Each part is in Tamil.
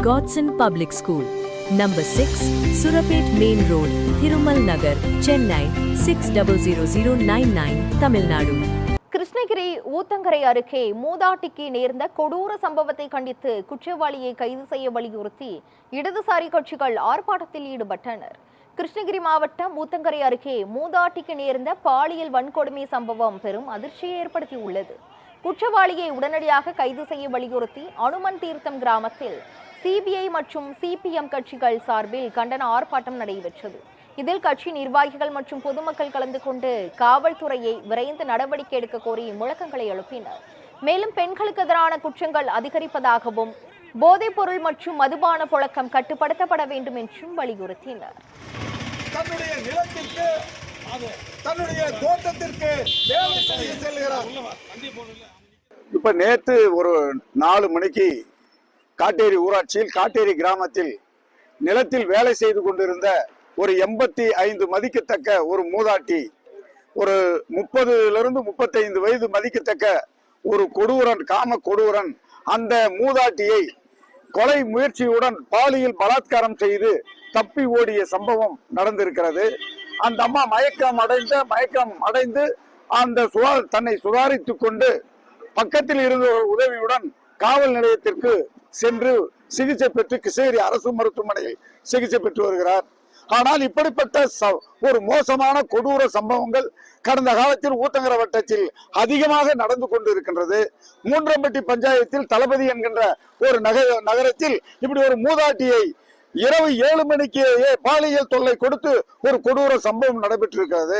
Godson Public School, Number 6, Surapet Main Road, Thirumal Nagar, Chennai 600099, Tamil Nadu. Krishnagiri Uthangarai அருகே மூதாட்டிக்கு நேர்ந்த கொடூர சம்பவத்தை கண்டித்து குற்றவாளியை கைது செய்ய வலியுறுத்தி இடதுசாரி கட்சிகள் ஆர்ப்பாட்டத்தில் ஈடுபட்டனர். கிருஷ்ணகிரி மாவட்டம் ஊத்தங்கரை அருகே மூதாட்டிக்கு நேர்ந்த பாலியல் வன்கொடுமை சம்பவம் பெரும் அதிர்ச்சியை ஏற்படுத்தியுள்ளது. குற்றவாளியை உடனடியாக கைது செய்ய வலியுறுத்தி அனுமன் தீர்த்தம் கிராமத்தில் சிபிஐ மற்றும் சிபிஎம் கட்சிகள் சார்பில் கண்டன ஆர்ப்பாட்டம் நடைபெற்றது. இதில் கட்சி நிர்வாகிகள் மற்றும் பொதுமக்கள் கலந்து கொண்டு காவல்துறையை விரைந்து நடவடிக்கை எடுக்க கோரி முழக்கங்களை எழுப்பினர். மேலும் பெண்களுக்கு எதிரான குற்றங்கள் அதிகரிப்பதாகவும் போதைப் பொருள் மற்றும் மதுபான புழக்கம் கட்டுப்படுத்தப்பட வேண்டும் என்றும் வலியுறுத்தினர். இப்ப நேற்று ஒரு 4 மணிக்கு காட்டேரி ஊராட்சியில் காட்டேரி கிராமத்தில் நிலத்தில் வேலை செய்து கொண்டிருந்த ஒரு 85 மதிக்கத்தக்க ஒரு மூதாட்டி, ஒரு 30லிருந்து 35 வயது மதிக்கத்தக்க ஒரு கொடூரன், காம கொடூரன் அந்த மூதாட்டியை கொலை முயற்சியுடன் பாலியல் பலாத்காரம் செய்து தப்பி ஓடிய சம்பவம் நடந்திருக்கிறது. அந்த அம்மா மயக்கம் அடைந்து அந்த தன்னை சுதாரித்துக் கொண்டு பக்கத்தில் இருந்த உதவியுடன் காவல் நிலையத்திற்கு சென்று சிகிச்சை பெற்று கிருஷ்ணகிரி அரசு மருத்துவமனையில் சிகிச்சை பெற்று வருகிறார். ஆனால் இப்படிப்பட்ட ஒரு மோசமான கொடூர சம்பவங்கள் கடந்த காலத்தில் ஊத்தங்கரை வட்டத்தில் அதிகமாக நடந்து கொண்டு இருக்கின்றது. மூன்றம்பட்டி பஞ்சாயத்தில் தளபதி என்கின்ற ஒரு நகரத்தில் இப்படி ஒரு மூதாட்டியை இரவு 7 மணிக்கு பாலியல் தொல்லை கொடுத்து ஒரு கொடூர சம்பவம் நடைபெற்றிருக்கிறது.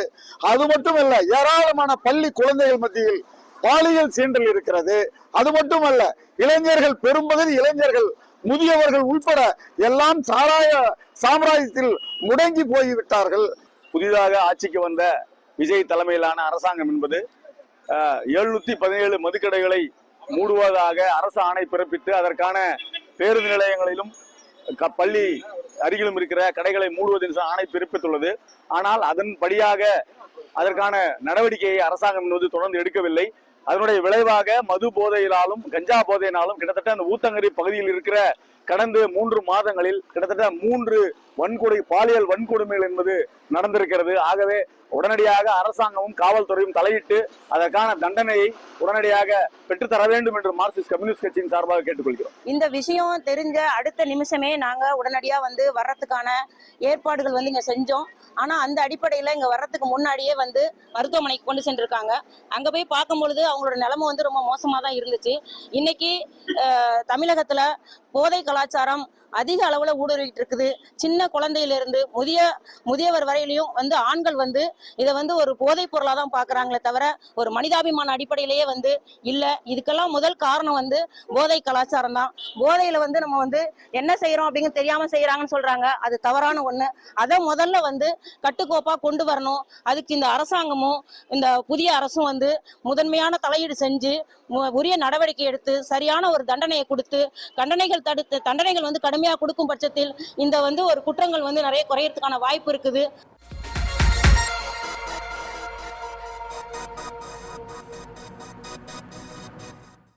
அது மட்டுமல்ல, ஏராளமான பள்ளி குழந்தைகள் மத்தியில் பாலியல் சீண்டல் இருக்கிறது. அது மட்டுமல்ல, இளைஞர்கள், பெரும்பகுதி இளைஞர்கள், முதியவர்கள் உட்பட எல்லாம் சாராய சாம்ராஜ்யத்தில் முடங்கி போய்விட்டார்கள். புதிதாக ஆட்சிக்கு வந்த விஜய் தலைமையிலான அரசாங்கம் என்பது 717 மதுக்கடைகளை மூடுவதாக அரசு ஆணை பிறப்பித்து அதற்கான பேருந்து நிலையங்களிலும் பள்ளி அருகிலும் இருக்கிற கடைகளை மூடுவதென்று ஆணை பிறப்பித்துள்ளது. ஆனால் அதன்படியாக அதற்கான நடவடிக்கையை அரசாங்கம் என்பது தொடர்ந்து எடுக்கவில்லை. அதனுடைய விளைவாக மது போதையினாலும் கஞ்சா போதையினாலும் கிட்டத்தட்ட அந்த ஊத்தங்கரை பகுதியில் இருக்கிற கடந்த 3 மாதங்களில் கிட்டத்தட்ட 3 பாலியல் வன்கொடுமைகள் என்பது நடந்திருக்கிறது. ஆகவே உடனடியாக அரசாங்கமும் காவல்துறையும் தலையிட்டு அதற்கான தண்டனையை உடனடியாக பெற்றுத்தர வேண்டும் என்று மார்க்சிஸ்ட் கம்யூனிஸ்ட் கட்சியின் சார்பாக கேட்டுக்கொள்கிறோம். இந்த விஷயம் தெரிஞ்ச அடுத்த நிமிஷமே நாங்க உடனடியா வர்றதுக்கான ஏற்பாடுகள் இங்க செஞ்சோம். ஆனா அந்த அடிப்படையில இங்க வர்றதுக்கு முன்னாடியே மருத்துவமனைக்கு கொண்டு சென்றிருக்காங்க. அங்க போய் பார்க்கும் பொழுது அவங்களோட நிலைமை ரொம்ப மோசமா தான் இருந்துச்சு. இன்னைக்கு தமிழகத்துல போதை கலாச்சாரம் அதிக அளவுல ஊடுருவிட்டு இருக்குது. சின்ன குழந்தையிலிருந்து முதியவர் வரையிலையும் ஆண்கள் இதை ஒரு போதைப் பொருளா தான் பாக்குறாங்களே தவிர ஒரு மனிதாபிமான அடிப்படையிலேயே இல்ல. இதுக்கெல்லாம் முதல் காரணம் போதை கலாச்சாரம் தான். போதையில நம்ம என்ன செய்யறோம் அப்படிங்கிறது தெரியாம செய்யறாங்கன்னு சொல்றாங்க. அது தவறான ஒண்ணு. அதை முதல்ல கட்டுக்கோப்பா கொண்டு வரணும். அதுக்கு இந்த அரசாங்கமும் இந்த புதிய அரசும் முதன்மையான தலையீடு செஞ்சு உரிய நடவடிக்கை எடுத்து சரியான ஒரு தண்டனையை கொடுத்து தண்டனைகள் கடுமையா கொடுக்கும் பட்சத்தில் இந்த ஒரு குற்றங்கள் நிறைய குறையறதுக்கான வாய்ப்பு இருக்குது.